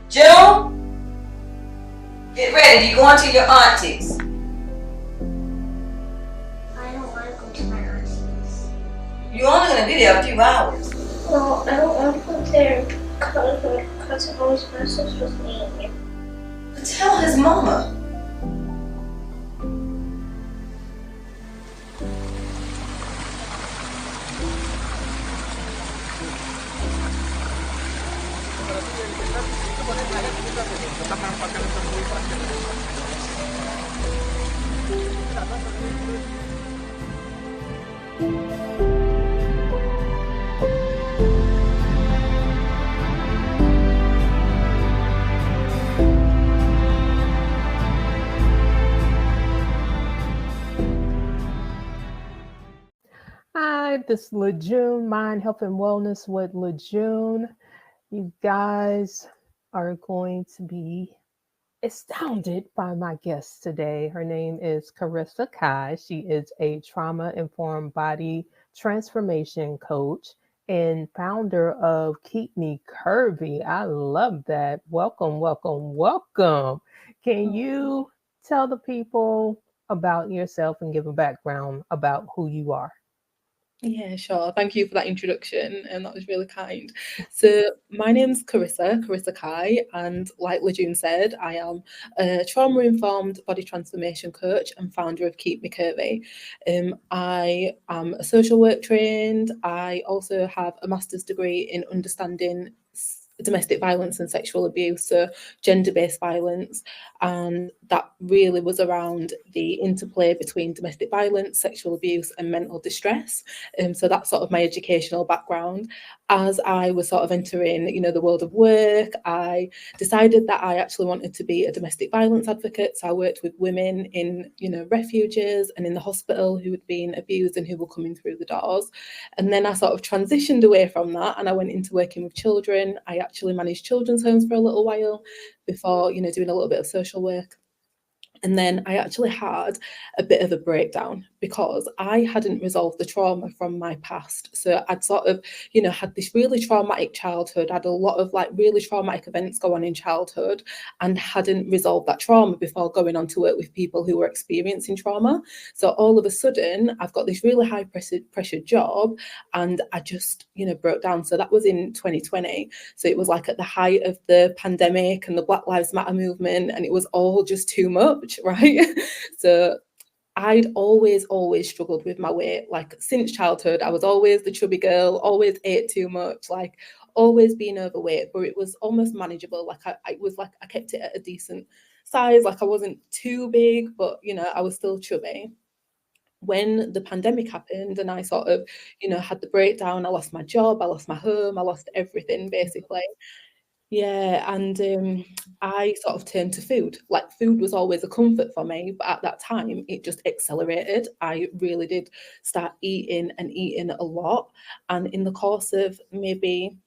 June, get ready. You're going to your auntie's. I don't want to go to my auntie's. You're only going to be there a few hours. No, I don't want to go there because my cousin always messes with me. Tell his mama. Hi, this is Lejeune, Mind, Health, and Wellness with Lejeune. You guys are going to be astounded by my guest today. Her name is Carrissa Kai. She is a trauma informed body transformation coach and founder of Keep Me Curvy. I love that. Welcome, welcome, welcome. Can you tell the people about yourself and give a background about who you are? Yeah, sure. Thank you for that introduction, and that was really kind. So, my name's Carrissa Kai, and like Lejeune said, I am a trauma-informed body transformation coach and founder of Keep Me Curvy. I am a social work trained. I also have a master's degree in understanding domestic violence and sexual abuse, so gender-based violence, and that really was around the interplay between domestic violence, sexual abuse, and mental distress. So that's sort of my educational background. As I was sort of entering, the world of work, I decided that I actually wanted to be a domestic violence advocate. So I worked with women in, refuges and in the hospital who had been abused and who were coming through the doors. And then I sort of transitioned away from that and I went into working with children. I actually managed children's homes for a little while before, doing a little bit of social work. And then I actually had a bit of a breakdown because I hadn't resolved the trauma from my past. So I'd sort of, had this really traumatic childhood, had a lot of like really traumatic events go on in childhood and hadn't resolved that trauma before going on to work with people who were experiencing trauma. So all of a sudden, I've got this really high pressure job and I just, broke down. So that was in 2020. So it was like at the height of the pandemic and the Black Lives Matter movement, and it was all just too much, right? So I'd always struggled with my weight. Like since childhood, I was always the chubby girl, always ate too much, like always being overweight, but it was almost manageable. Like I was like, I kept it at a decent size. Like I wasn't too big, but I was still chubby. When the pandemic happened and I sort of, had the breakdown, I lost my job, I lost my home, I lost everything basically. Yeah, and I sort of turned to food. Like food was always a comfort for me, but at that time it just accelerated. I really did start eating and eating a lot. And in the course of maybe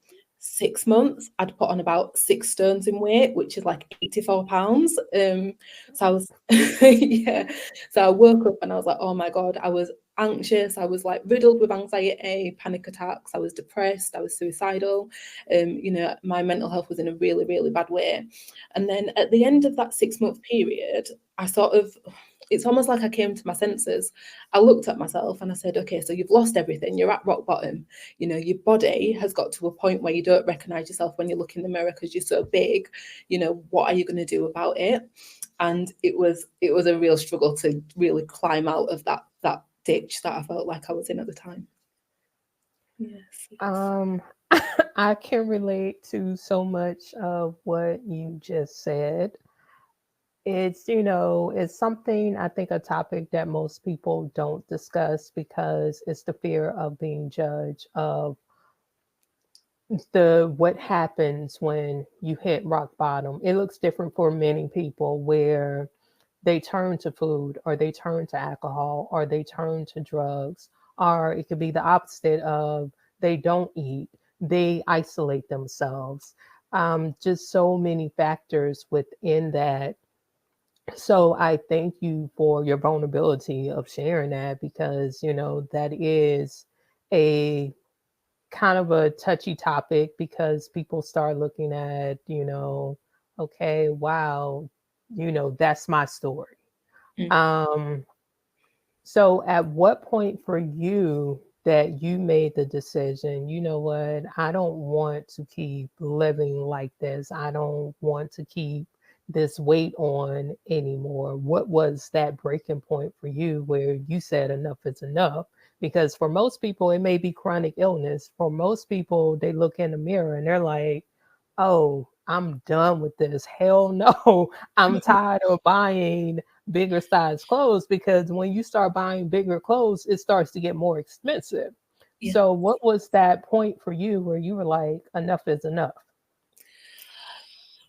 6 months, I'd put on about 6 stones in weight, which is like 84 pounds. So I was, yeah. So I woke up and I was like, oh my God, I was anxious. I was like riddled with anxiety, panic attacks. I was depressed. I was suicidal. My mental health was in a really, really bad way. And then at the end of that 6 month period, I sort of, it's almost like I came to my senses. I looked at myself and I said, okay, so you've lost everything. You're at rock bottom. Your body has got to a point where you don't recognize yourself when you look in the mirror because you're so big. What are you going to do about it? And it was a real struggle to really climb out of that ditch that I felt like I was in at the time. Yes. I can relate to so much of what you just said. It's something, I think, a topic that most people don't discuss because it's the fear of being judged, of the what happens when you hit rock bottom. It looks different for many people where they turn to food or they turn to alcohol or they turn to drugs, or it could be the opposite of they don't eat, they isolate themselves. Just so many factors within that. So I thank you for your vulnerability of sharing that because, that is a kind of a touchy topic because people start looking at, okay, wow, that's my story. Mm. Um, so at what point for you that you made the decision, you know what, I don't want to keep living like this. I don't want to keep this weight on anymore. What was that breaking point for you where you said enough is enough? Because for most people, it may be chronic illness. For most people, they look in the mirror and they're like, oh, I'm done with this. Hell no. I'm tired of buying bigger size clothes, because when you start buying bigger clothes, it starts to get more expensive. Yeah. So, what was that point for you where you were like, enough is enough?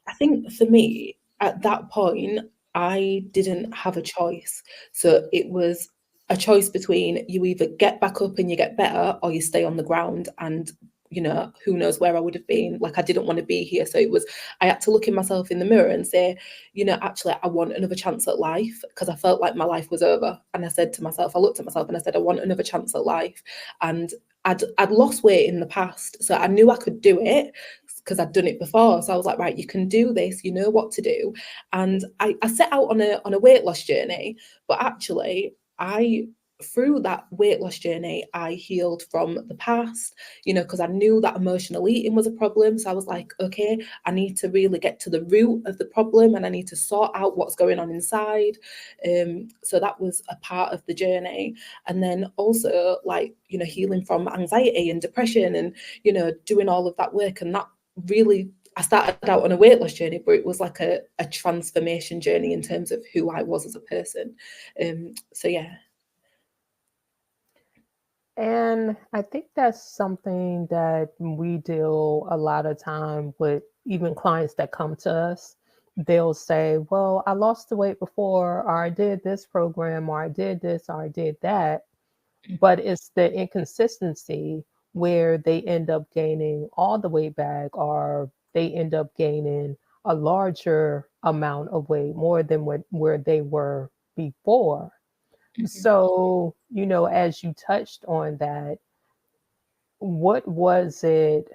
I think for me, at that point, I didn't have a choice. So it was a choice between you either get back up and you get better, or you stay on the ground. And, who knows where I would have been. Like, I didn't want to be here. So I had to look in myself in the mirror and say, actually, I want another chance at life, because I felt like my life was over. And I said to myself, I looked at myself and I said, I want another chance at life. And I'd lost weight in the past. So I knew I could do it, because I'd done it before. So I was like, right, you can do this, you know what to do. And I set out on a weight loss journey, but actually I through that weight loss journey, I healed from the past, because I knew that emotional eating was a problem. So I was like, okay, I need to really get to the root of the problem, and I need to sort out what's going on inside. So that was a part of the journey. And then also, like, healing from anxiety and depression, and, doing all of that work. And that really, I started out on a weight loss journey, but it was like a transformation journey in terms of who I was as a person. So yeah. And I think that's something that we deal a lot of time with, even clients that come to us. They'll say, well, I lost the weight before, or I did this program, or I did this, or I did that. But it's the inconsistency where they end up gaining all the weight back, or they end up gaining a larger amount of weight, more than where they were before. Mhm. So, as you touched on that, what was it?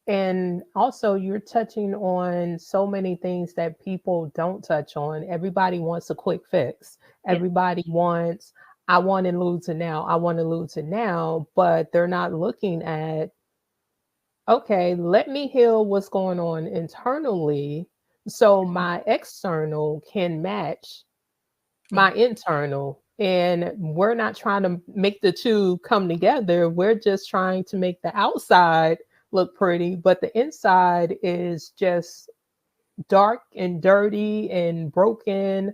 And also, you're touching on so many things that people don't touch on. Everybody wants a quick fix. Yeah. Everybody wants, I want to lose it now. I want to lose it now. But they're not looking at, okay, let me heal what's going on internally so my external can match Yeah. my internal. And we're not trying to make the two come together. We're just trying to make the outside look pretty, but the inside is just dark and dirty and broken.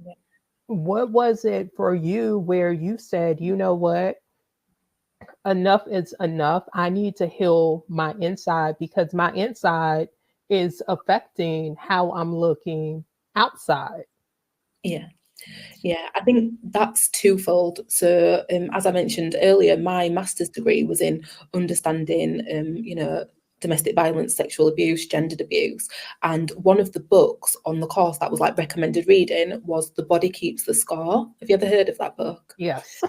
Yeah. What was it for you where you said, you know what, enough is enough? I need to heal my inside, because my inside is affecting how I'm looking outside. Yeah. Yeah, I think that's twofold. So, as I mentioned earlier, my master's degree was in understanding, domestic violence, sexual abuse, gendered abuse. And one of the books on the course that was like recommended reading was The Body Keeps the Score. Have you ever heard of that book? Yes.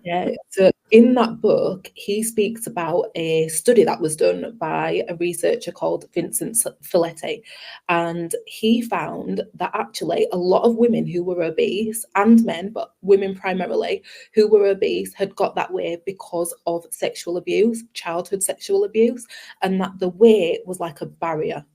Yeah, so in that book, he speaks about a study that was done by a researcher called Vincent Filletti. And he found that actually a lot of women who were obese, and men, but women primarily, who were obese had got that way because of sexual abuse, childhood sexual abuse, and that the weight was like a barrier.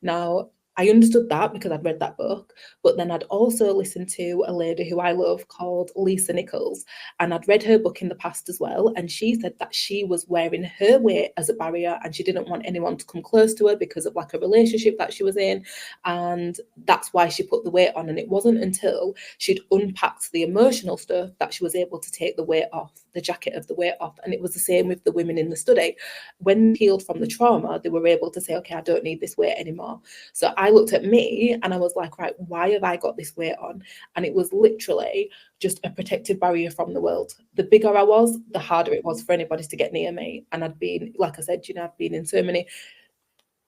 Now, I understood that because I'd read that book, but then I'd also listened to a lady who I love called Lisa Nichols, and I'd read her book in the past as well. And she said that she was wearing her weight as a barrier, and she didn't want anyone to come close to her because of like a relationship that she was in. And that's why she put the weight on. And it wasn't until she'd unpacked the emotional stuff that she was able to take the weight off, the jacket of the weight off. And it was the same with the women in the study. When they healed from the trauma, they were able to say, okay, I don't need this weight anymore. So I looked at me and I was like, right, why have I got this weight on? And it was literally just a protective barrier from the world. The bigger I was, the harder it was for anybody to get near me. And I'd been, like I said, I'd been in so many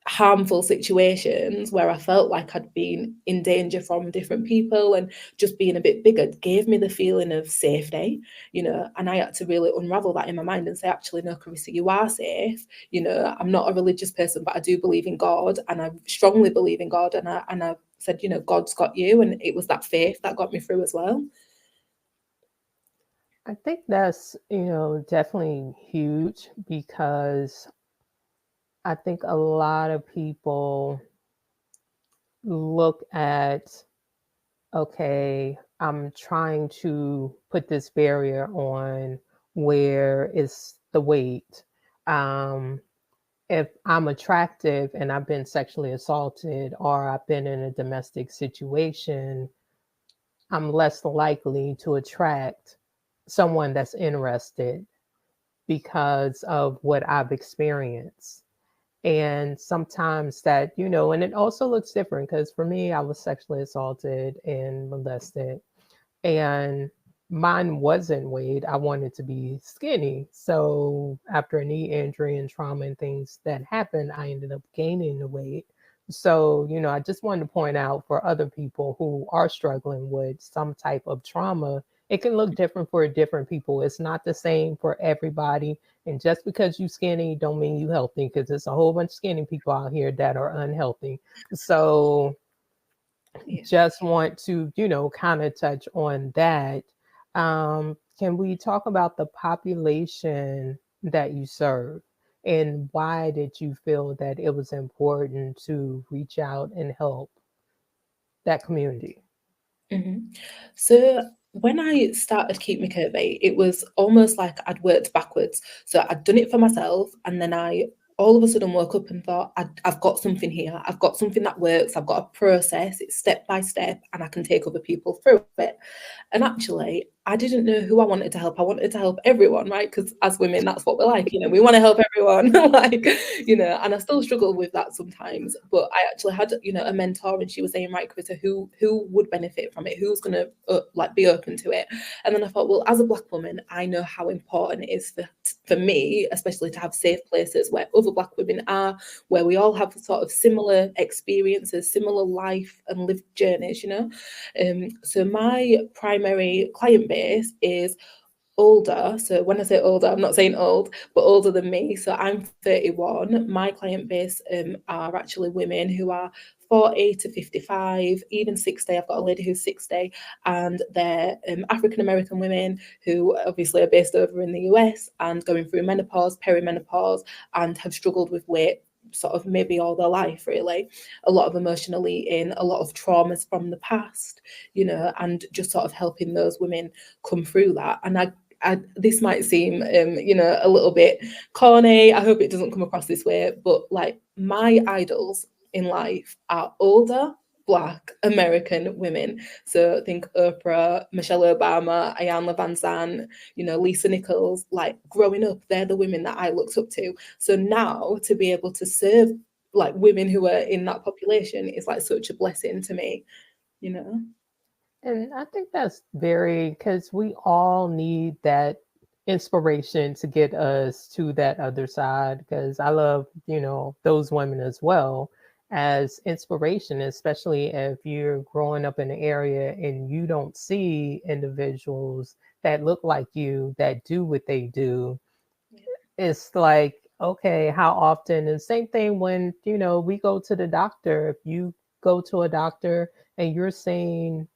harmful situations where I felt like I'd been in danger from different people, and just being a bit bigger gave me the feeling of safety, and I had to really unravel that in my mind and say, actually, no, Carissa, you are safe. I'm not a religious person, but I do believe in God, and I strongly believe in God, and I said, God's got you, and it was that faith that got me through as well. I think that's, definitely huge because I think a lot of people look at, okay, I'm trying to put this barrier on where it's the weight. Um, if I'm attractive and I've been sexually assaulted or I've been in a domestic situation, I'm less likely to attract someone that's interested because of what I've experienced. And sometimes that, and it also looks different because for me, I was sexually assaulted and molested, and mine wasn't weight. I wanted to be skinny. So after a knee injury and trauma and things that happened, I ended up gaining the weight. So, I just wanted to point out for other people who are struggling with some type of trauma, it can look different for different people. It's not the same for everybody. And just because you skinny don't mean you healthy, because there's a whole bunch of skinny people out here that are unhealthy. So Yeah. just want to, kind of touch on that. Can we talk about the population that you serve, and why did you feel that it was important to reach out and help that community? So when I started Keep Me Curvy, it was almost like I'd worked backwards. So I'd done it for myself, and then I all of a sudden woke up and thought, I've got something here. I've got something that works. I've got a process. It's step by step, and I can take other people through it. And actually, I didn't know who I wanted to help. I wanted to help everyone, right? Because as women, that's what we're like. We want to help everyone, and I still struggle with that sometimes. But I actually had, a mentor, and she was saying, right, Carissa, who would benefit from it? Who's going to be open to it? And then I thought, well, as a Black woman, I know how important it is for me, especially to have safe places where other Black women are, where we all have sort of similar experiences, similar life and lived journeys, So my primary client base is older. So when I say older, I'm not saying old, but older than me. So I'm 31. My client base are actually women who are 40 to 55, even 60. I've got a lady who's 60, and they're African American women who obviously are based over in the US and going through menopause, perimenopause, and have struggled with weight sort of maybe all their life, really. A lot of emotional eating, a lot of traumas from the past, and just sort of helping those women come through that. And this might seem, a little bit corny. I hope it doesn't come across this way, but like my idols in life are older Black American women. So think Oprah, Michelle Obama, Ayanna Van Zandt, Lisa Nichols. Like growing up, they're the women that I looked up to. So now to be able to serve like women who are in that population is like such a blessing to me, And I think that's very, because we all need that inspiration to get us to that other side. Because I love, those women as well as inspiration, especially if you're growing up in an area and you don't see individuals that look like you, that do what they do. It's like, okay, how often? And same thing when, we go to the doctor. If you go to a doctor and you're seeing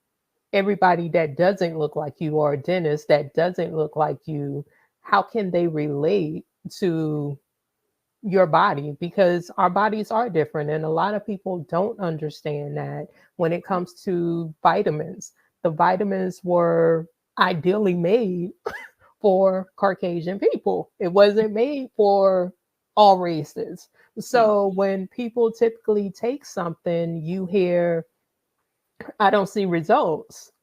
everybody that doesn't look like you, or a dentist that doesn't look like you, how can they relate to your body? Because our bodies are different. And a lot of people don't understand that when it comes to vitamins. The vitamins were ideally made for Caucasian people, it wasn't made for all races. So when people typically take something, you hear, I don't see results,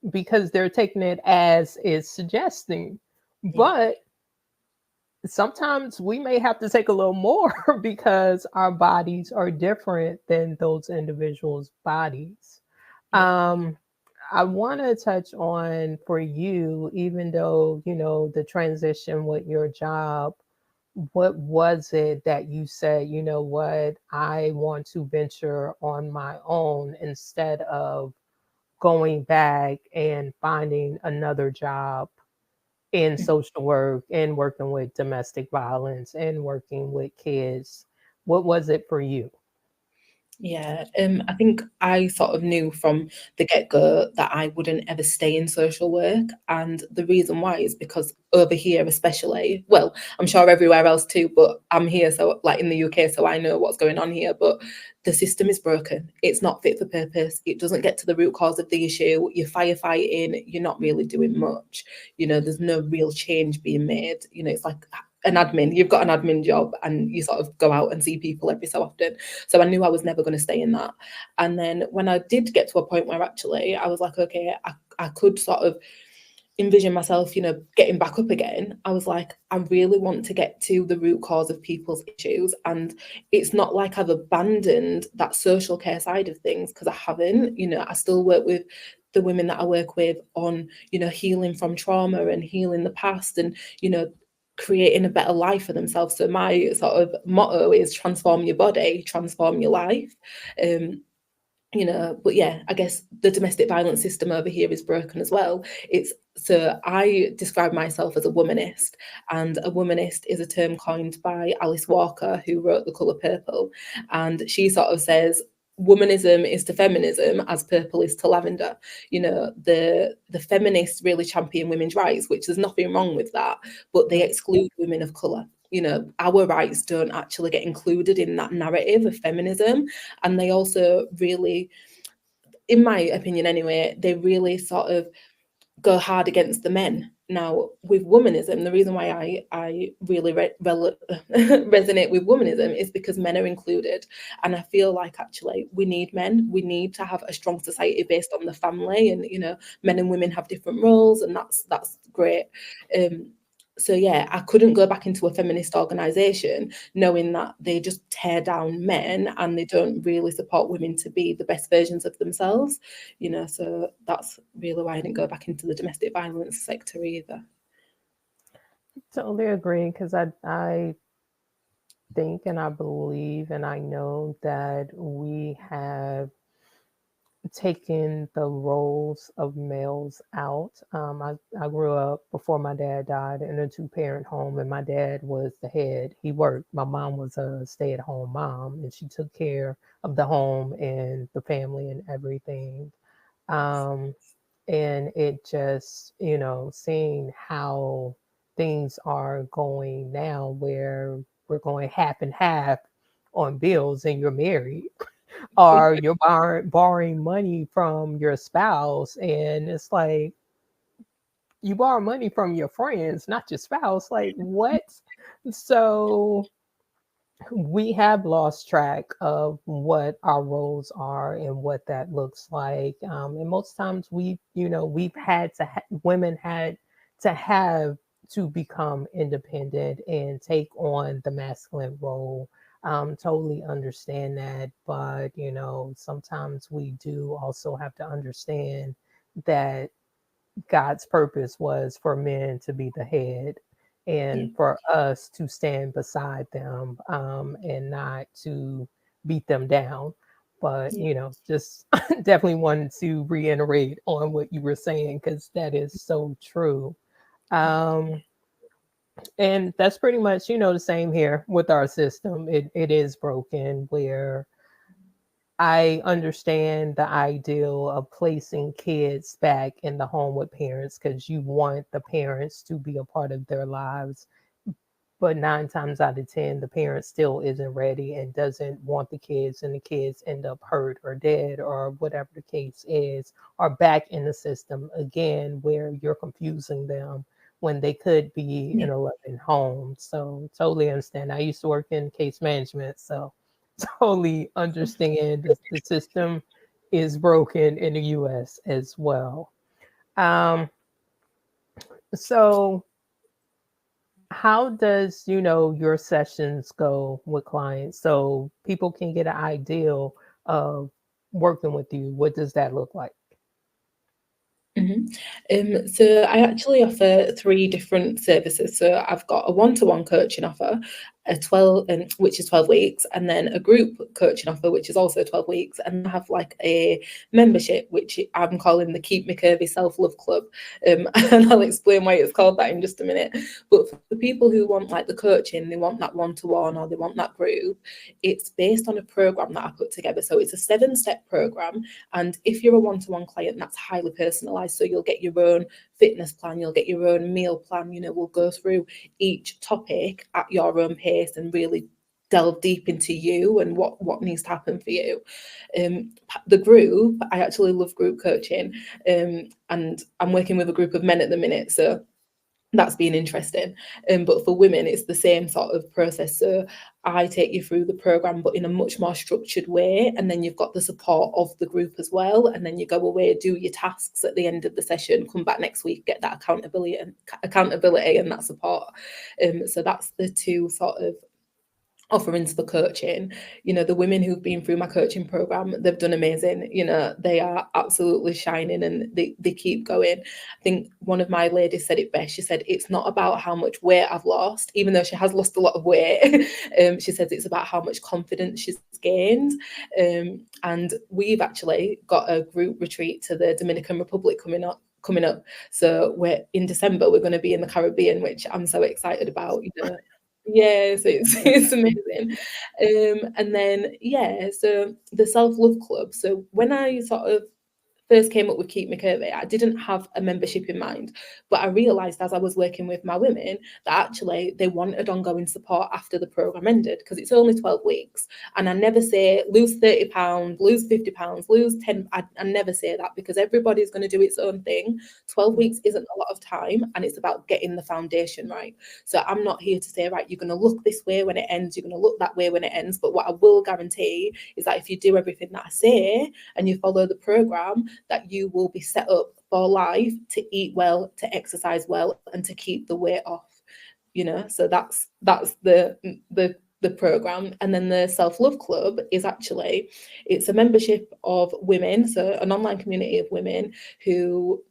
because they're taking it as it's suggesting. Yeah. But sometimes we may have to take a little more because our bodies are different than those individuals' bodies. Yeah. I want to touch on for you, even though, the transition with your job what was it that you said, you know what, I want to venture on my own instead of going back and finding another job in social work and working with domestic violence and working with kids? What was it for you? Yeah, I think I sort of knew from the get-go that I wouldn't ever stay in social work. And the reason why is because over here, especially, well, I'm sure everywhere else too, but I'm here, so like in the UK, so I know what's going on here. But the system is broken. It's not fit for purpose. It doesn't get to the root cause of the issue. You're firefighting, you're not really doing much. There's no real change being made. It's like an admin. You've got an admin job and you sort of go out and see people every so often. So I knew I was never going to stay in that. And then when I did get to a point where actually I was like, okay, I could sort of envision myself, getting back up again. I was like, I really want to get to the root cause of people's issues. And it's not like I've abandoned that social care side of things, because I haven't. I still work with the women that I work with on, healing from trauma and healing the past and, creating a better life for themselves. So my sort of motto is transform your body, transform your life. Um, but yeah, I guess the domestic violence system over here is broken as well. So I describe myself as a womanist, and a womanist is a term coined by Alice Walker, who wrote The Colour Purple, and she sort of says womanism is to feminism as purple is to lavender. The feminists really champion women's rights, which there's nothing wrong with that, but they exclude women of colour. Our rights don't actually get included in that narrative of feminism. And they also really, in my opinion anyway, they really sort of go hard against the men. Now, with womanism, the reason why I really resonate with womanism is because men are included. And I feel like actually we need men. We need to have a strong society based on the family. And, men and women have different roles, and that's great. So yeah, I couldn't go back into a feminist organization knowing that they just tear down men and they don't really support women to be the best versions of themselves. So that's really why I didn't go back into the domestic violence sector either. Totally agree, because I think and I believe and I know that we have taken the roles of males out. I grew up before my dad died in a two-parent home, and my dad was the head. He worked. My mom was a stay-at-home mom, and she took care of the home and the family and everything. Um, and it just, seeing how things are going now, where we're going half and half on bills and you're married, or you're borrowing money from your spouse, and it's like you borrow money from your friends, not your spouse. Like, what? So we have lost track of what our roles are and what that looks like. And most times we've had to, women had to have to become independent and take on the masculine role. Totally understand that. But, sometimes we do also have to understand that God's purpose was for men to be the head Yeah. and for us to stand beside them, and not to beat them down. But, Yeah. just definitely wanted to reiterate on what you were saying, because that is so true. Um, and that's pretty much, the same here with our system. It is broken, where I understand the ideal of placing kids back in the home with parents, because you want the parents to be a part of their lives. But 9 times out of 10, the parent still isn't ready and doesn't want the kids, and the kids end up hurt or dead or whatever the case is, or back in the system again, where you're confusing them when they could be Yeah. in a loving home. So totally understand. I used to work in case management, so totally understand the system is broken in the US as well. Um, so how does your sessions go with clients, so people can get an idea of working with you? What does that look like? So I actually offer three different services. So I've got a one-to-one coaching offer, a 12 and which is 12 weeks, and then a group coaching offer, which is also 12 weeks, and I have like a membership, which I'm calling the Keep Me Curvy Self-Love Club. And I'll explain why it's called that in just a minute. But for the people who want like the coaching, they want that one-to-one or they want that group, it's based on a program that I put together. So it's a 7-step program. And if you're a one-to-one client, that's highly personalized. So you'll get your own fitness plan, you'll get your own meal plan. We'll go through each topic at your own pace and really delve deep into you and what needs to happen for you. The group, I actually love group coaching, and I'm working with a group of men at the minute, so that's been interesting. But for women, it's the same sort of process. So I take you through the program, but in a much more structured way. And then you've got the support of the group as well. And then you go away, do your tasks at the end of the session, come back next week, get that accountability and that support. So that's the two sort of offerings for coaching. The women who've been through my coaching program, they've done amazing. They are absolutely shining and they keep going. I think one of my ladies said it best. She said it's not about how much weight I've lost, even though she has lost a lot of weight. She says it's about how much confidence she's gained. And we've actually got a group retreat to the Dominican Republic coming up. So we're in December, we're going to be in the Caribbean, which I'm so excited about. Yes, it's amazing. And then so the self-love club. So when I sort of first came up with Keep Me Curvy, I didn't have a membership in mind, but I realised as I was working with my women that actually they wanted ongoing support after the programme ended, because it's only 12 weeks. And I never say lose 30 pounds, lose 50 pounds, lose 10. I never say that, because everybody's going to do its own thing. 12 weeks isn't a lot of time, and it's about getting the foundation right. So I'm not here to say, right, you're going to look this way when it ends, you're going to look that way when it ends. But what I will guarantee is that if you do everything that I say and you follow the programme, that you will be set up for life to eat well, to exercise well, and to keep the weight off. So that's the program. And then the self-love club is actually, it's a membership of women, so an online community of women who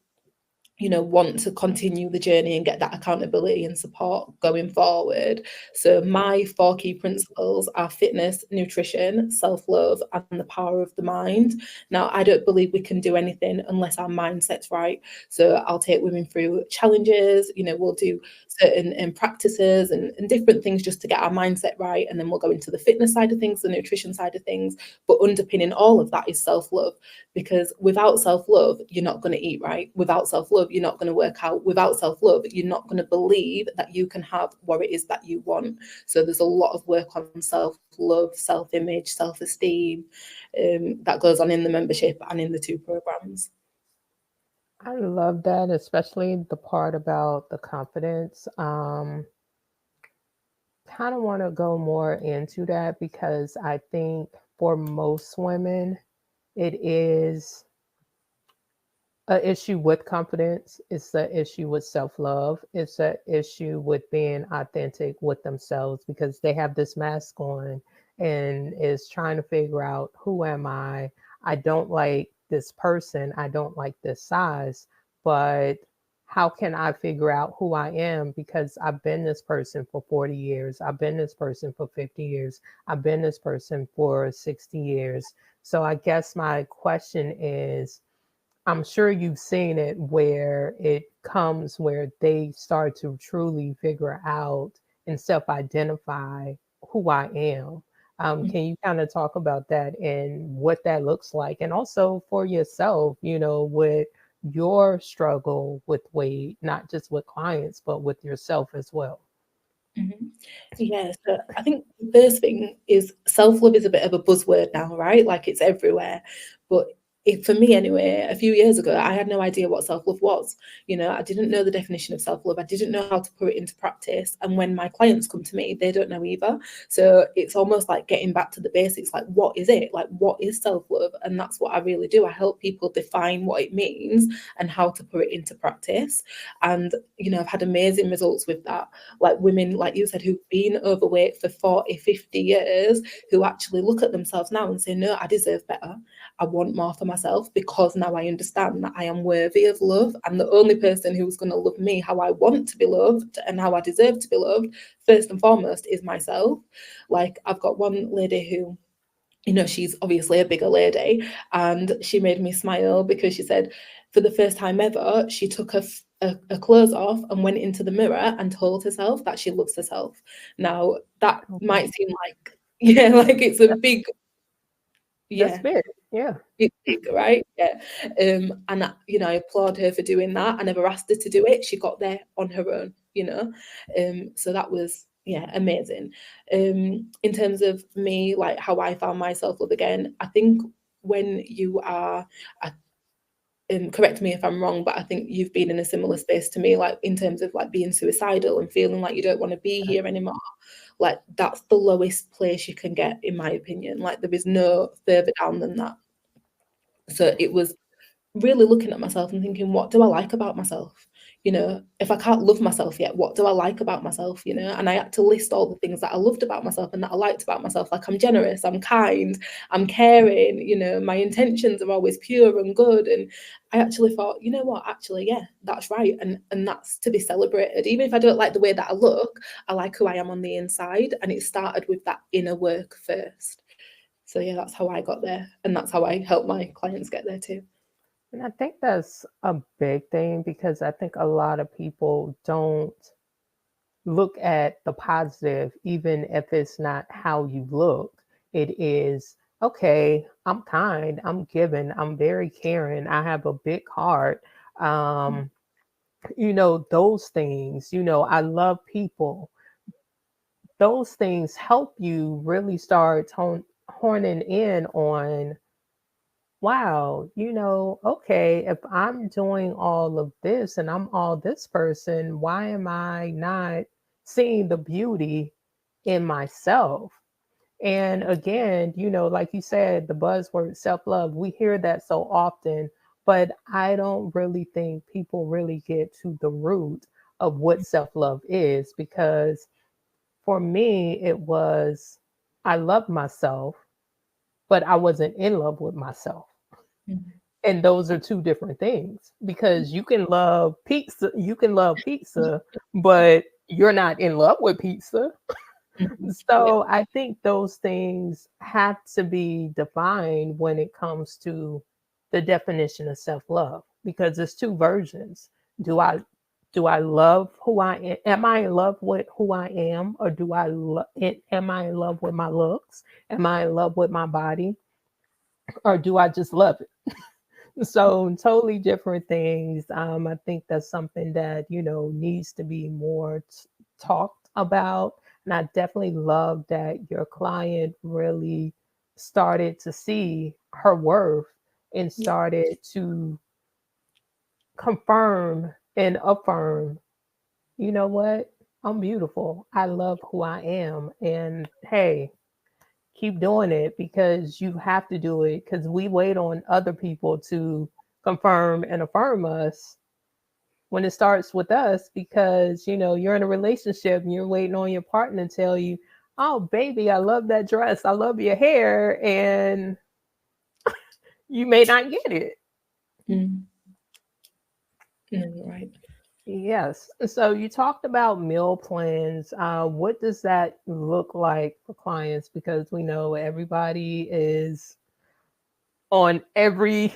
want to continue the journey and get that accountability and support going forward. So my 4 key principles are fitness, nutrition, self-love, and the power of the mind. Now, I don't believe we can do anything unless our mindset's right. So I'll take women through challenges, we'll do certain practices and different things just to get our mindset right. And then we'll go into the fitness side of things, the nutrition side of things. But underpinning all of that is self-love, because without self-love, you're not going to eat right. Without self-love, you're not going to work out. Without self-love, you're not going to believe that you can have what it is that you want. So there's a lot of work on self-love, self-image, self-esteem that goes on in the membership and in the 2 programs. I love that, especially the part about the confidence. Kind of want to go more into that, because I think for most women, it is an issue with confidence. It's an issue with self-love. It's an issue with being authentic with themselves, because they have this mask on and is trying to figure out, who am I? I don't like this person. I don't like this size, but how can I figure out who I am? Because I've been this person for 40 years. I've been this person for 50 years. I've been this person for 60 years. So I guess my question is, I'm sure you've seen it where it comes where they start to truly figure out and self-identify who I am. Can you kind of talk about that and what that looks like? And also for yourself, with your struggle with weight, not just with clients, but with yourself as well. Yeah, so I think the first thing is self-love is a bit of a buzzword now, right? Like it's everywhere. But for me anyway, a few years ago, I had no idea what self-love was. I didn't know the definition of self-love. I didn't know how to put it into practice. And when my clients come to me, they don't know either. So it's almost like getting back to the basics, like what is it? Like what is self-love? And that's what I really do. I help people define what it means and how to put it into practice. And, I've had amazing results with that. Like women, like you said, who've been overweight for 40, 50 years, who actually look at themselves now and say, no, I deserve better. I want more for myself, because now I understand that I am worthy of love, and the only person who's going to love me how I want to be loved and how I deserve to be loved, first and foremost, is myself. Like, I've got one lady who, you know, she's obviously a bigger lady, and she made me smile because she said for the first time ever, she took her clothes off and went into the mirror and told herself that she loves herself. Now, that might seem like, yeah, like it's a big, That's yeah, big. Yeah. it's big, right? Yeah. And you know, I applaud her for doing that. I never asked her to do it. She got there on her own, you know. So that was, yeah, amazing. In terms of me, like how I found my self-love again, I think when you are, correct me if I'm wrong, but I think you've been in a similar space to me, like in terms of like being suicidal and feeling like you don't want to be here anymore. Like, that's the lowest place you can get, in my opinion. Like, there is no further down than that. So it was really looking at myself and thinking, what do I like about myself? You know, if I can't love myself yet, what do I like about myself? You know, and I had to list all the things that I loved about myself and that I liked about myself. Like, I'm generous, I'm kind, I'm caring, you know, my intentions are always pure and good. And I actually thought, you know what, actually, yeah, that's right. And that's to be celebrated. Even if I don't like the way that I look, I like who I am on the inside. And it started with that inner work first. So yeah, that's how I got there. And that's how I help my clients get there too. And I think that's a big thing because I think a lot of people don't look at the positive, even if it's not how you look. It is, okay, I'm kind, I'm giving, I'm very caring, I have a big heart. Um, those things, I love people. Those things help you really start horning in on, wow, okay, if I'm doing all of this and I'm all this person, why am I not seeing the beauty in myself? And again, like you said, the buzzword self love, we hear that so often, but I don't really think people really get to the root of what self love is, because for me, it was, I loved myself, but I wasn't in love with myself. Mhm. And those are two different things, because you can love pizza, but you're not in love with pizza. Mhm. Yeah. So I think those things have to be defined when it comes to the definition of self-love, because there's two versions. Do I love who I am? Am I in love with who I am, or am I in love with my looks? Am I in love with my body, or do I just love it? So totally different things. I think that's something that needs to be more talked about. And I definitely love that your client really started to see her worth and Yeah. started to confirm and affirm, you know what? I'm beautiful. I love who I am. And hey, keep doing it, because you have to do it, because we wait on other people to confirm and affirm us when it starts with us, because you're in a relationship and you're waiting on your partner to tell you, oh baby, I love that dress, I love your hair, and you may not get it. Mm. No, you're right. Yes. So you talked about meal plans. What does that look like for clients? Because we know everybody is on every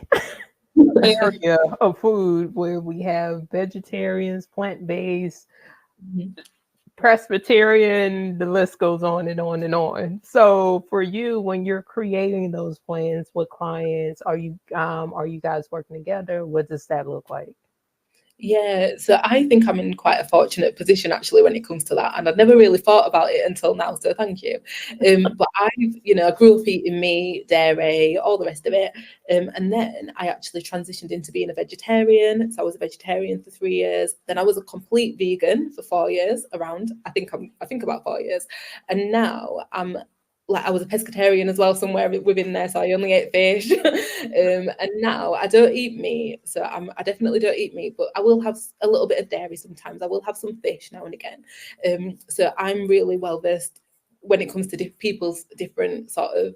area of food, where we have vegetarians, plant-based, Mhm. Presbyterian, the list goes on and on and on. So for you, when you're creating those plans with clients, are you guys working together? What does that look like? Yeah, so I think I'm in quite a fortunate position actually when it comes to that, and I'd never really thought about it until now. So thank you. But I grew up eating meat, dairy, all the rest of it, and then I actually transitioned into being a vegetarian. So I was a vegetarian for 3 years. Then I was a complete vegan for 4 years. Around, I think about 4 years, and now I'm like, I was a pescatarian as well somewhere within there, so I only ate fish. And now I don't eat meat, so I definitely don't eat meat, but I will have a little bit of dairy sometimes. I will have some fish now and again. So I'm really well versed when it comes to people's different sort of,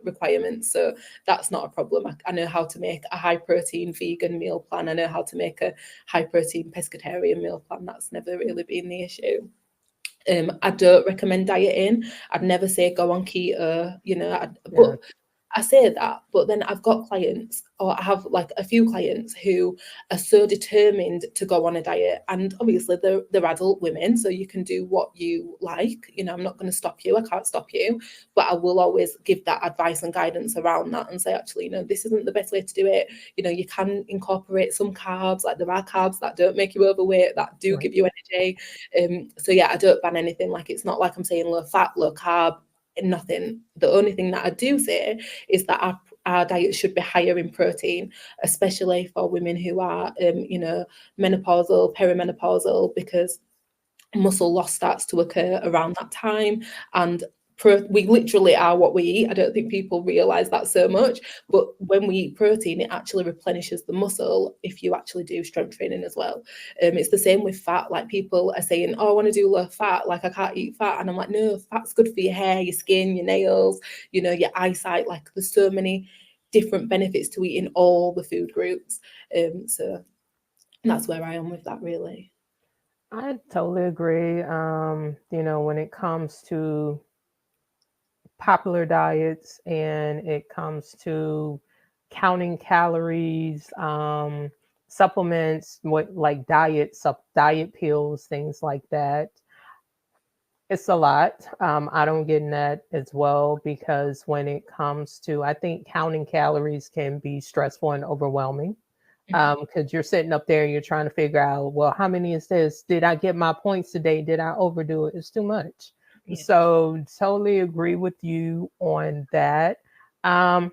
requirements. So that's not a problem. I know how to make a high protein vegan meal plan. I know how to make a high protein pescatarian meal plan. That's never really been the issue. I don't recommend dieting. I'd never say go on keto, Yeah. but I say that, but then I've got clients, or I have like a few clients who are so determined to go on a diet. And obviously they're adult women, so you can do what you like. I'm not going to stop you. I can't stop you. But I will always give that advice and guidance around that and say, actually, this isn't the best way to do it. You can incorporate some carbs, like there are carbs that don't make you overweight, that do Right. give you energy. So yeah, I don't ban anything. Like, it's not like I'm saying low fat, low carb, nothing. The only thing that I do say is that our diet should be higher in protein, especially for women who are, menopausal, perimenopausal, because muscle loss starts to occur around that time. And we literally are what we eat. I don't think people realize that so much, but when we eat protein, it actually replenishes the muscle if you actually do strength training as well. It's the same with fat. Like, people are saying, oh, I want to do low fat, like I can't eat fat. And I'm like, no, fat's good for your hair, your skin, your nails, your eyesight. Like, there's so many different benefits to eating all the food groups. So that's where I am with that, really. I totally agree. When it comes to popular diets and it comes to counting calories, supplements, what like diet pills, things like that. It's a lot. I don't get in that as well because when it comes to, I think counting calories can be stressful and overwhelming because you're sitting up there and you're trying to figure out, well, how many is this? Did I get my points today? Did I overdo it? It's too much. Yeah. So totally agree with you on that. I'm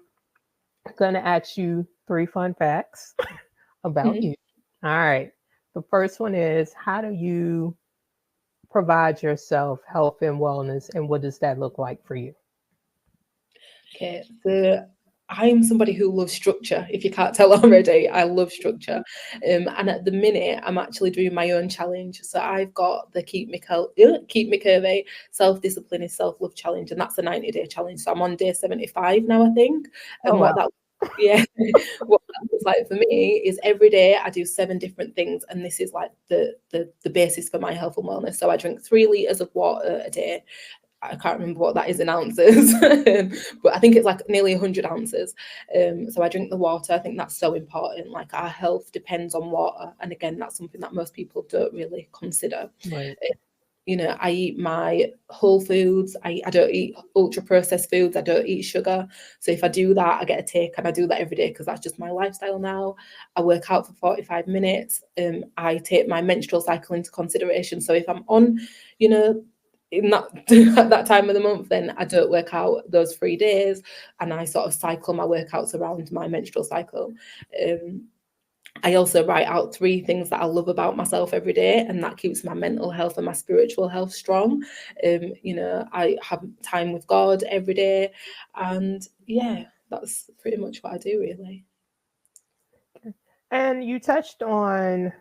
going to ask you 3 fun facts about Mhm. you. All right. The first one is, how do you provide yourself health and wellness, and what does that look like for you? Okay, so I'm somebody who loves structure. If you can't tell already, I love structure. And at the minute, I'm actually doing my own challenge. So I've got the Keep Me Curvy Self Discipline is Self Love Challenge, and that's a 90-day challenge. So I'm on day 75 now, I think. Oh, And wow. what that yeah, what that looks like for me is every day I do 7 different things, and this is like the basis for my health and wellness. So I drink 3 liters of water a day. I can't remember what that is in ounces, but I think it's like nearly 100 ounces. So I drink the water. I think that's so important. Like, our health depends on water. And again, that's something that most people don't really consider. Right. I eat my whole foods. I don't eat ultra processed foods. I don't eat sugar. So if I do that, I get a tick, and I do that every day because that's just my lifestyle now. I work out for 45 minutes. I take my menstrual cycle into consideration. So if I'm on, you know, in that at that time of the month, then I don't work out those 3 days, and I sort of cycle my workouts around my menstrual cycle. I also write out 3 things that I love about myself every day, and that keeps my mental health and my spiritual health strong. I have time with God every day, and yeah, that's pretty much what I do, really. And you touched on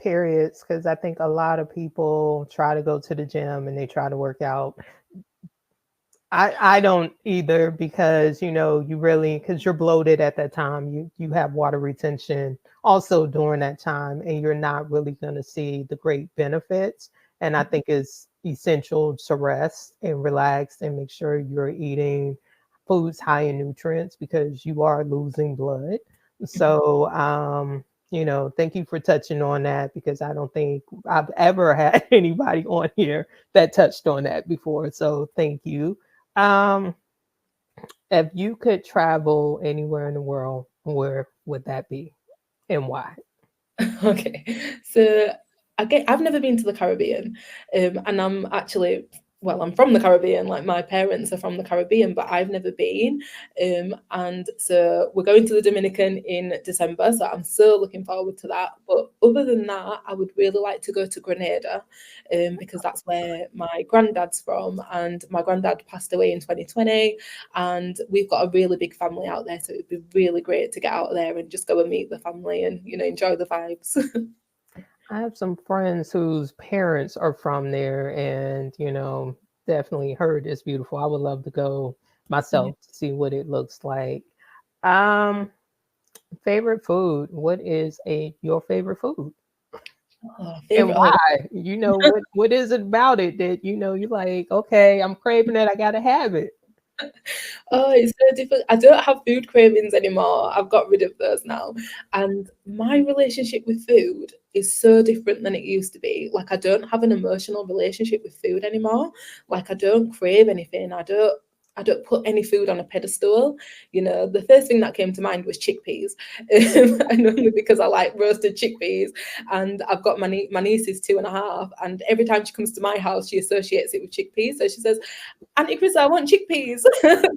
periods because I think a lot of people try to go to the gym and they try to work out. I don't either because you really, because you're bloated at that time. You have water retention also during that time, and you're not really going to see the great benefits. And I think it's essential to rest and relax and make sure you're eating foods high in nutrients because you are losing blood. So thank you for touching on that because I don't think I've ever had anybody on here that touched on that before. So thank you. Um, if you could travel anywhere in the world, where would that be and why? Okay, so I've never been to the Caribbean, and I'm from the Caribbean. Like, my parents are from the Caribbean, but I've never been. And so we're going to the Dominican in December, so I'm so looking forward to that. But other than that, I would really like to go to Grenada, because that's where my granddad's from, and my granddad passed away in 2020, and we've got a really big family out there, so it'd be really great to get out there and just go and meet the family and enjoy the vibes. I have some friends whose parents are from there, and definitely heard it's beautiful. I would love to go myself to see what it looks like. Um, Favorite food. What is a your favorite food? And Favorite. why? What is it about it that you're like, okay, I'm craving it, I gotta have it. Oh, it's so different. I don't have food cravings anymore. I've got rid of those now. And my relationship with food is so different than it used to be. Like I don't have an emotional relationship with food anymore. Like I don't crave anything. I don't put any food on a pedestal. The first thing that came to mind was chickpeas. And only because I like roasted chickpeas. And I've got my niece is 2.5, and every time she comes to my house, she associates it with chickpeas. So she says, Auntie Chris, I want chickpeas.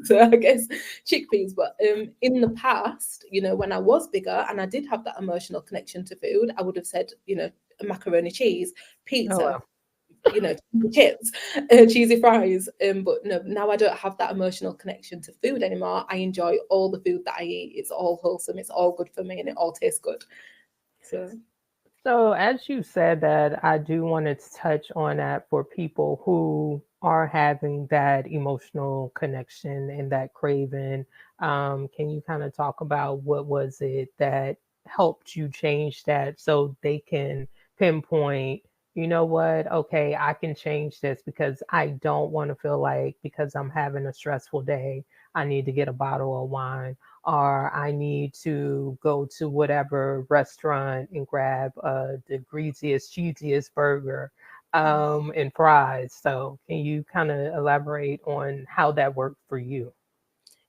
So I guess chickpeas. But in the past, when I was bigger and I did have that emotional connection to food, I would have said, macaroni cheese, Oh pizza, well. chips, cheesy fries. But no, now I don't have that emotional connection to food anymore. I enjoy all the food that I eat. It's all wholesome. It's all good for me, and it all tastes good. So So, as you said that, I do want to touch on that for people who are having that emotional connection and that craving. Can you kind of talk about what was it that helped you change that so they can pinpoint, you know what, okay, I can change this because I don't want to feel like because I'm having a stressful day, I need to get a bottle of wine or I need to go to whatever restaurant and grab the greasiest, cheesiest burger and fries. So, can you kind of elaborate on how that worked for you?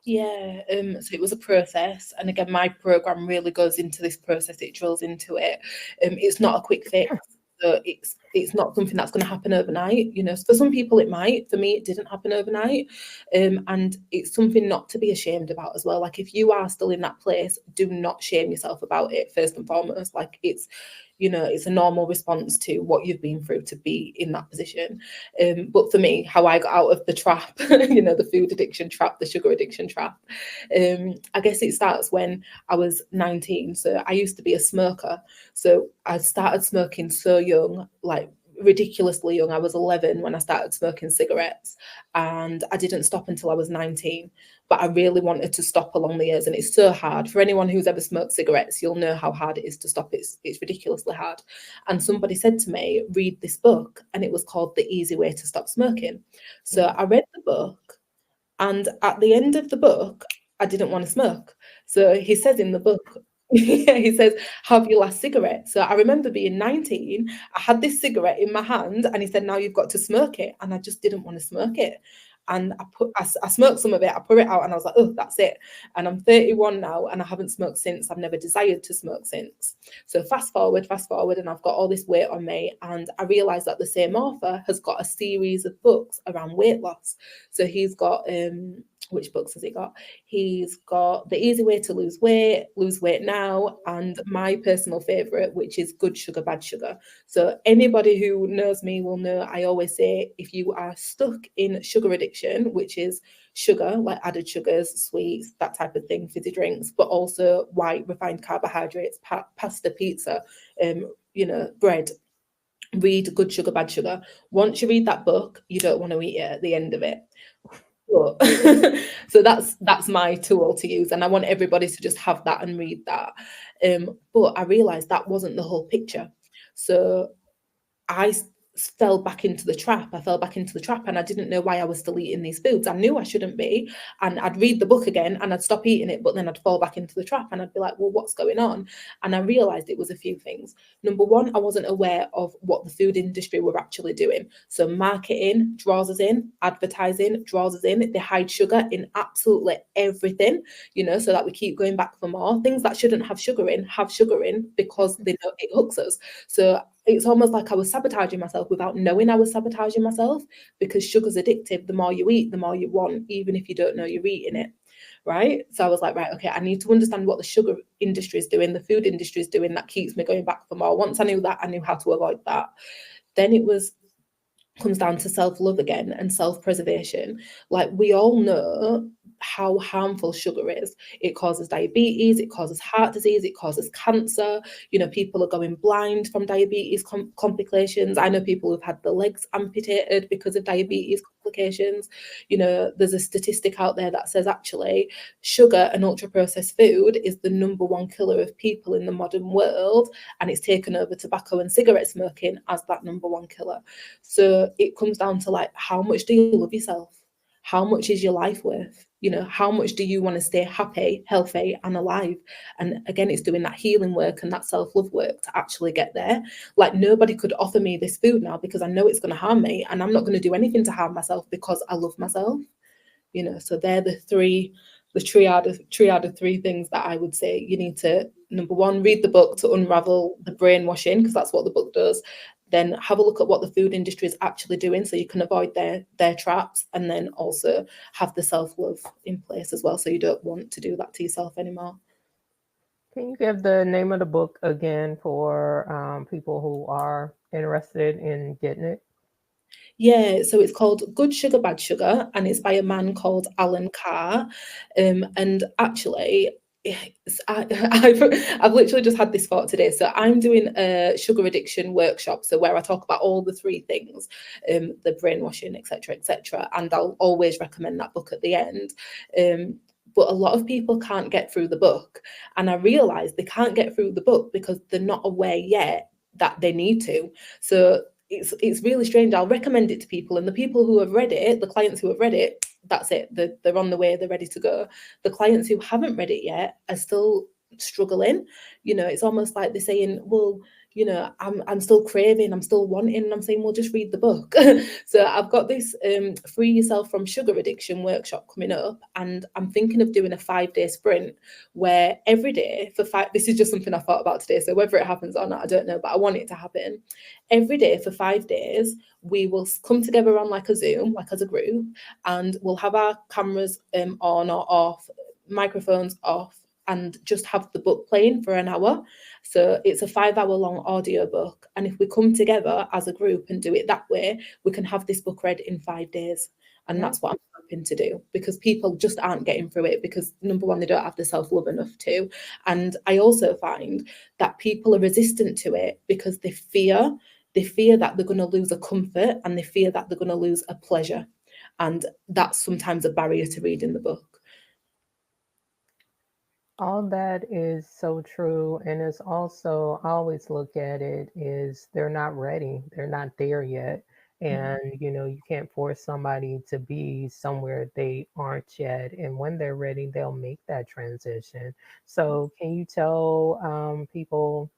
yeah, so it was a process, and again, my program really goes into this process. It drills into it. It's not a quick fix, so it's not something that's going to happen overnight. For some people it might. For me, it didn't happen overnight, and it's something not to be ashamed about as well. Like if you are still in that place, do not shame yourself about it. First and foremost, like it's a normal response to what you've been through to be in that position. But for me, how I got out of the trap, the food addiction trap, the sugar addiction trap, I guess it starts when I was 19. So I used to be a smoker. So I started smoking so young, like ridiculously young. I was 11 when I started smoking cigarettes, and I didn't stop until I was 19. But I really wanted to stop along the years, and it's so hard. For anyone who's ever smoked cigarettes, you'll know how hard it is to stop. It's ridiculously hard. And somebody said to me, read this book, and it was called The Easy Way to Stop Smoking. So Mm. I read the book, and at the end of the book, I didn't want to smoke. So he says in the book, he says, have your last cigarette. So I remember being 19, I had this cigarette in my hand, and he said, now you've got to smoke it. And I just didn't want to smoke it. And I smoked some of it, I put it out, and I was like, oh, that's it. And I'm 31 now, and I haven't smoked since. I've never desired to smoke since. So fast forward, and I've got all this weight on me. And I realized that the same author has got a series of books around weight loss. So he's got, which books has he got? He's got The Easy Way to Lose Weight Now, and my personal favorite, which is Good Sugar, Bad Sugar. So anybody who knows me will know I always say if you are stuck in sugar addiction, which is sugar, like added sugars, sweets, that type of thing, fizzy drinks, but also white refined carbohydrates, pasta, pizza, bread, read Good Sugar, Bad Sugar. Once you read that book, you don't want to eat it at the end of it. But so that's my tool to use, and I want everybody to just have that and read that. But I realized that wasn't the whole picture. So I fell back into the trap. I fell back into the trap, and I didn't know why I was still eating these foods. I knew I shouldn't be, and I'd read the book again and I'd stop eating it, but then I'd fall back into the trap, and I'd be like, well, what's going on? And I realized it was a few things. Number one, I wasn't aware of what the food industry were actually doing. So marketing draws us in, advertising draws us in. They hide sugar in absolutely everything, so that we keep going back for more. Things that shouldn't have sugar in because they know it hooks us. So it's almost like I was sabotaging myself without knowing I was sabotaging myself, because sugar's addictive. The more you eat, the more you want, even if you don't know you're eating it. Right. So I was like, right, okay, I need to understand what the sugar industry is doing, the food industry is doing, that keeps me going back for more. Once I knew that, I knew how to avoid that. Then it was comes down to self-love again and self-preservation. Like, we all know how harmful sugar is. It causes diabetes, it causes heart disease, it causes cancer. You know, people are going blind from diabetes complications. I know people who've had the legs amputated because of diabetes complications. You know, there's a statistic out there that says actually sugar and ultra processed food is the number one killer of people in the modern world, and it's taken over tobacco and cigarette smoking as that number one killer. So it comes down to, like, how much do you love yourself? How much is your life worth? You know, how much do you want to stay happy, healthy, and alive? And again, it's doing that healing work and that self-love work to actually get there. Like, nobody could offer me this food now because I know it's going to harm me, and I'm not going to do anything to harm myself because I love myself. You know, so they're the triad of three things that I would say you need to, number one, read the book to unravel the brainwashing, because that's what the book does. Then have a look at what the food industry is actually doing so you can avoid their traps, and then also have the self-love in place as well, so you don't want to do that to yourself anymore. Can you give the name of the book again for people who are interested in getting it? Yeah, so it's called Good Sugar, Bad Sugar, and it's by a man called Alan Carr. And actually, I've literally just had this thought today. So I'm doing a sugar addiction workshop, so where I talk about all the three things, the brainwashing, etc., etc. And I'll always recommend that book at the end. But a lot of people can't get through the book, and I realise they can't get through the book because they're not aware yet that they need to. So it's really strange. I'll recommend it to people, and the people who have read it, the clients who have read it, that's it. They're on the way. They're ready to go. The clients who haven't read it yet are still struggling. You know, it's almost like they're saying, well, you know, I'm still craving, I'm still wanting, and I'm saying, well, just read the book. So I've got this free yourself from sugar addiction workshop coming up, and I'm thinking of doing a 5-day sprint where every day for five, this is just something I thought about today, so whether it happens or not, I don't know, but I want it to happen. Every day for 5 days, we will come together on like a Zoom, like as a group, and we'll have our cameras on or off, microphones off, and just have the book playing for an hour. So it's a 5-hour long audio book. And if we come together as a group and do it that way, we can have this book read in 5 days. And Yeah. that's what I'm hoping to do, because people just aren't getting through it because, number one, they don't have the self-love enough to. And I also find that people are resistant to it because they fear that they're going to lose a comfort, and they fear that they're going to lose a pleasure. And that's sometimes a barrier to reading the book. All that is so true. And it's also, I always look at it is they're not ready. They're not there yet. Mhm. And, you can't force somebody to be somewhere they aren't yet. And when they're ready, they'll make that transition. So, can you tell people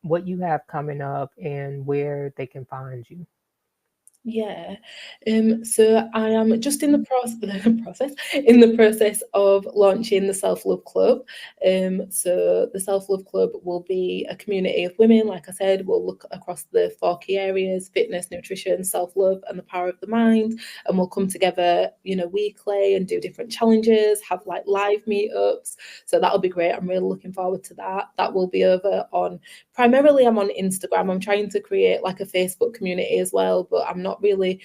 what you have coming up and where they can find you? Yeah. So I am just in the in the process of launching the Self Love Club. So the Self Love Club will be a community of women. Like I said, we'll look across the 4 key areas: fitness, nutrition, self love, and the power of the mind. And we'll come together, weekly and do different challenges, have like live meetups. So that'll be great. I'm really looking forward to that. That will be over on, primarily I'm on Instagram. I'm trying to create like a Facebook community as well, but I'm not really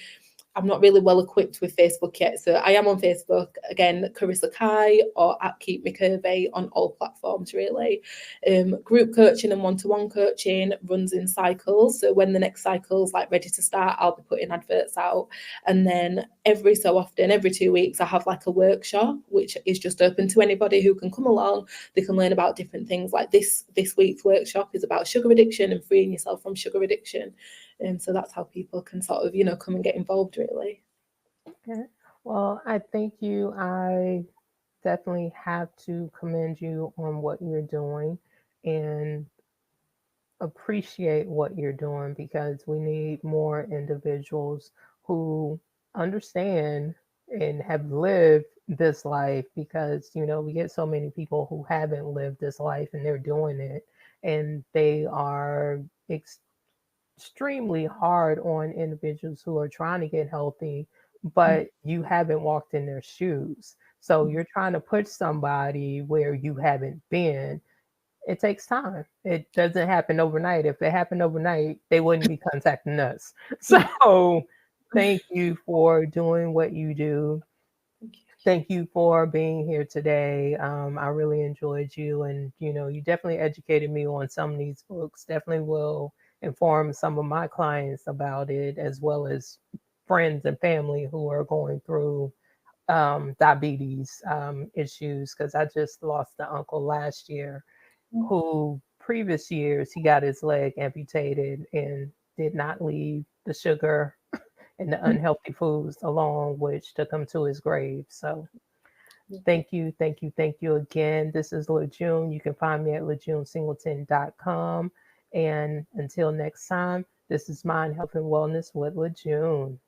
well equipped with Facebook yet. So I am on Facebook, again, Carrissa Kai, or at Keep Me Curvy on all platforms, really. Group coaching and one-to-one coaching runs in cycles. So when the next cycle's like ready to start, I'll be putting adverts out. And then every so often, every 2 weeks, I have like a workshop, which is just open to anybody who can come along. They can learn about different things. Like this week's workshop is about sugar addiction and freeing yourself from sugar addiction. And so that's how people can sort of, come and get involved, really. Okay. Well, I thank you. I definitely have to commend you on what you're doing and appreciate what you're doing, because we need more individuals who understand and have lived this life, because we get so many people who haven't lived this life and they're doing it, and they are extremely hard on individuals who are trying to get healthy, but you haven't walked in their shoes. So you're trying to put somebody where you haven't been, it takes time. It doesn't happen overnight. If it happened overnight, they wouldn't be contacting us. So thank you for doing what you do. Thank you. Thank you for being here today. I really enjoyed you, and you definitely educated me on some of these books. Definitely will inform some of my clients about it, as well as friends and family who are going through diabetes issues. Because I just lost an uncle last year, who previous years he got his leg amputated and did not leave the sugar and the unhealthy foods along, which took him to his grave. So thank you, thank you, thank you again. This is LaJune. You can find me at LaJuneSingleton.com. And until next time, this is Mind, Health, and Wellness with LaJune.